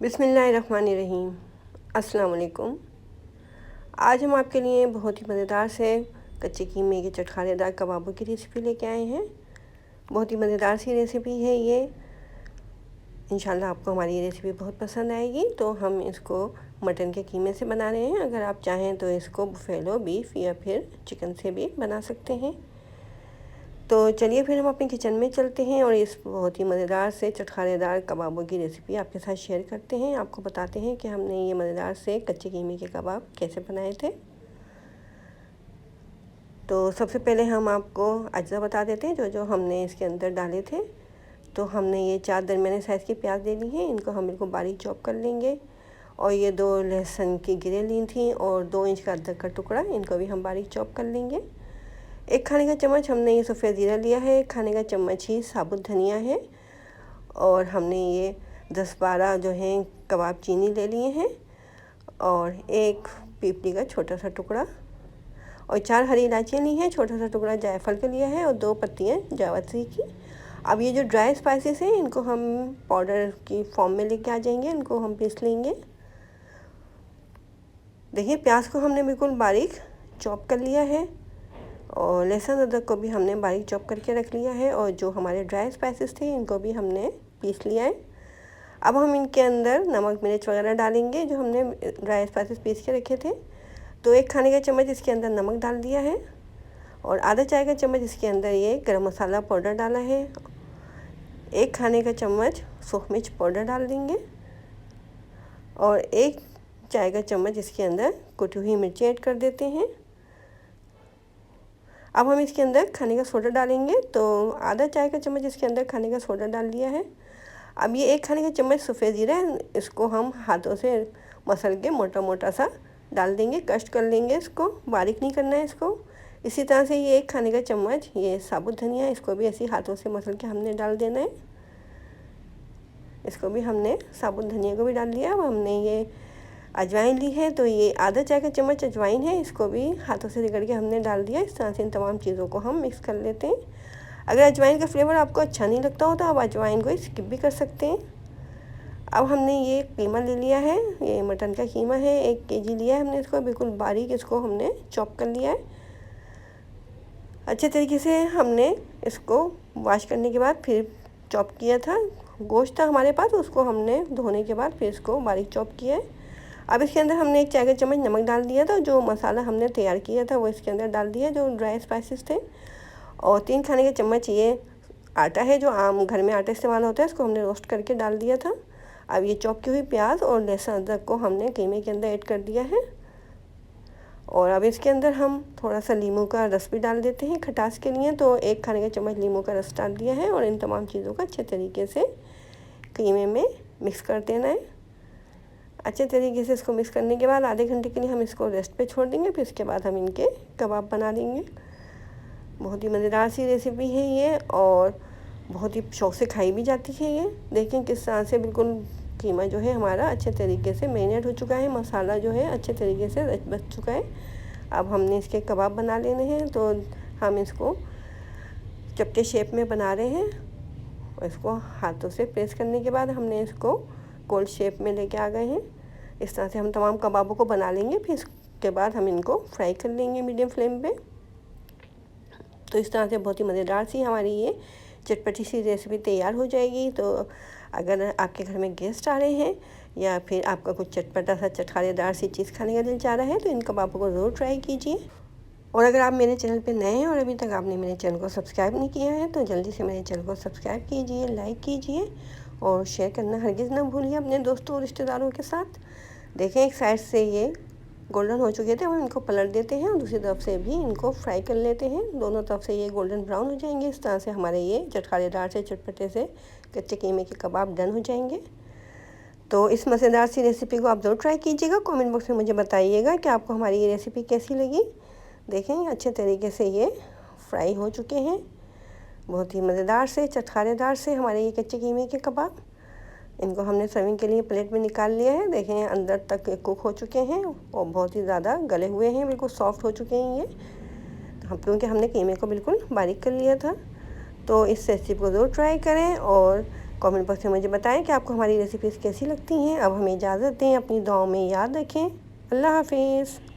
बिस्मिल्लाहिर्रहमानिर्रहीम। अस्सलाम वालेकुम। आज हम आपके लिए बहुत ही मज़ेदार से कच्चे कीमे के चटखानेदार कबाबों की रेसिपी लेके आए हैं। बहुत ही मज़ेदार सी रेसिपी है ये। इंशाल्लाह आपको हमारी ये रेसिपी बहुत पसंद आएगी। तो हम इसको मटन के कीमे से बना रहे हैं। अगर आप चाहें तो इसको बुफेलो बीफ या फिर चिकन से भी बना सकते हैं। तो चलिए फिर हम अपने किचन में चलते हैं और इस बहुत ही मज़ेदार से चटखानेदार कबाबों की रेसिपी आपके साथ शेयर करते हैं। आपको बताते हैं कि हमने ये मज़ेदार से कच्चे कीमे के कबाब कैसे बनाए थे। तो सबसे पहले हम आपको अज्जा बता देते हैं जो जो हमने इसके अंदर डाले थे। तो हमने ये 4 दरमियाने साइज़ की प्याज ले ली हैं, इनको हम बिल्कुल बारीक चॉप कर लेंगे। और ये 2 लहसुन की गिरें ली थी और 2 इंच का अदरक का टुकड़ा, इनको भी हम बारीक चॉप कर लेंगे। 1 खाने का चम्मच हमने ये सफ़ेद ज़ीरा लिया है, 1 खाने का चम्मच ही साबुत धनिया है। और हमने ये 10-12 जो हैं कबाब चीनी ले लिए हैं और 1 पीपली का छोटा सा टुकड़ा और 4 हरी इलायचियाँ ली हैं, छोटा सा टुकड़ा जायफल का लिया है और 2 पत्तियाँ जावित्री की। अब ये जो ड्राई स्पाइसेस हैं इनको हम पाउडर की फॉर्म में लेके आ जाएंगे, इनको हम पीस लेंगे। देखिए प्याज को हमने बिल्कुल बारीक चॉप कर लिया है और लहसुन अदरक को भी हमने बारीक चॉप करके रख लिया है और जो हमारे ड्राई स्पाइसेस थे इनको भी हमने पीस लिया है। अब हम इनके अंदर नमक मिर्च वगैरह डालेंगे जो हमने ड्राई स्पाइसेस पीस के रखे थे। तो 1 खाने का चम्मच इसके अंदर नमक डाल दिया है और आधा चाय का चम्मच इसके अंदर ये गरम मसाला पाउडर डाला है। 1 खाने का चम्मच सूख मिर्च पाउडर डाल देंगे और 1 चाय का चम्मच इसके अंदर कुटी हुई मिर्ची ऐड कर देते हैं। अब हम इसके अंदर खाने का सोडा डालेंगे, तो आधा चाय का चम्मच इसके अंदर खाने का सोडा डाल दिया है। अब ये 1 खाने का चम्मच सफ़ेद ज़ीरा है, इसको हम हाथों से मसल के मोटा मोटा सा डाल देंगे, कष्ट कर लेंगे, इसको बारीक नहीं करना है इसको। इसी तरह से ये 1 खाने का चम्मच ये साबुत धनिया, इसको भी ऐसे हाथों से मसल के हमने डाल देना है। इसको भी हमने साबुत धनिया को भी डाल दिया। अब हमने ये अजवाइन ली है, तो ये आधा चाय का चम्मच अजवाइन है, इसको भी हाथों से रगड़ के हमने डाल दिया। इस तरह से इन तमाम चीज़ों को हम मिक्स कर लेते हैं। अगर अजवाइन का फ्लेवर आपको अच्छा नहीं लगता हो तो आप अजवाइन को स्किप भी कर सकते हैं। अब हमने ये कीमा ले लिया है, ये मटन का कीमा है, 1 केजी लिया है हमने इसको, बिल्कुल बारीक इसको हमने चॉप कर लिया है। अच्छे तरीके से हमने इसको वॉश करने के बाद फिर चॉप किया था। गोश्त था हमारे पास, उसको हमने धोने के बाद फिर इसको बारीक चॉप किया है। अब इसके अंदर हमने 1 चाय का चम्मच नमक डाल दिया था, जो मसाला हमने तैयार किया था वो इसके अंदर डाल दिया, जो ड्राई स्पाइसेस थे। और 3 खाने के चम्मच ये आटा है, जो आम घर में आटा इस्तेमाल होता है, इसको हमने रोस्ट करके डाल दिया था। अब ये चॉप की हुई प्याज और लहसुन अदरक को हमने कीमे के अंदर ऐड कर दिया है और अब इसके अंदर हम थोड़ा सा नींबू का रस भी डाल देते हैं खटास के लिए। तो 1 खाने का चम्मच नींबू का रस डाल दिया है और इन तमाम चीज़ों का अच्छे तरीके से कीमे में मिक्स कर देना है। अच्छे तरीके से इसको मिक्स करने के बाद आधे घंटे के लिए हम इसको रेस्ट पे छोड़ देंगे, फिर इसके बाद हम इनके कबाब बना देंगे। बहुत ही मज़ेदार सी रेसिपी है ये और बहुत ही शौक़ से खाई भी जाती है ये। देखें किस तरह से बिल्कुल कीमा जो है हमारा अच्छे तरीके से मैरिनेट हो चुका है, मसाला जो है अच्छे तरीके से बच चुका है। अब हमने इसके कबाब बना लेने हैं, तो हम इसको चपटे शेप में बना रहे हैं और इसको हाथों से प्रेस करने के बाद हमने इसको गोल शेप में लेके आ गए हैं। इस तरह से हम तमाम कबाबों को बना लेंगे, फिर इसके बाद हम इनको फ्राई कर लेंगे मीडियम फ्लेम पे। तो इस तरह से बहुत ही मज़ेदार सी हमारी ये चटपटी सी रेसिपी तैयार हो जाएगी। तो अगर आपके घर में गेस्ट आ रहे हैं या फिर आपका कुछ चटपटा सा चटखानेदार सी चीज़ खाने का दिल चाह रहा है तो इन कबाबों को ज़रूर ट्राई कीजिए। और अगर आप मेरे चैनल पे नए हैं और अभी तक आपने मेरे चैनल को सब्सक्राइब नहीं किया है तो जल्दी से मेरे चैनल को सब्सक्राइब कीजिए, लाइक कीजिए और शेयर करना हरगिज़ ना भूलिए अपने दोस्तों और रिश्तेदारों के साथ। देखें एक साइड से ये गोल्डन हो चुके थे, हम इनको पलट देते हैं और दूसरी तरफ से भी इनको फ्राई कर लेते हैं। दोनों तरफ से ये गोल्डन ब्राउन हो जाएंगे। इस तरह से हमारे ये चटखानेदार से चटपटे से कच्चे कीमे के कबाब डन हो जाएंगे। तो इस मज़ेदार सी रेसिपी को आप ज़रूर ट्राई कीजिएगा। कमेंट बॉक्स में मुझे बताइएगा कि आपको हमारी ये रेसिपी कैसी लगी। देखें अच्छे तरीके से ये फ्राई हो चुके हैं। बहुत ही मज़ेदार से चटखानेदार से हमारे ये कच्चे कीमे के कबाब। इनको हमने सर्विंग के लिए प्लेट में निकाल लिया है। देखें अंदर तक कुक हो चुके हैं और बहुत ही ज़्यादा गले हुए हैं, बिल्कुल सॉफ्ट हो चुके हैं ये। क्योंकि हमने कीमे को बिल्कुल बारीक कर लिया था। तो इस रेसिपी को ज़रूर ट्राई करें और कमेंट बॉक्स में मुझे बताएं कि आपको हमारी रेसिपीज़ कैसी लगती हैं। अब हमें इजाज़त दें, अपनी दुआओं में याद रखें। अल्लाह हाफिज़।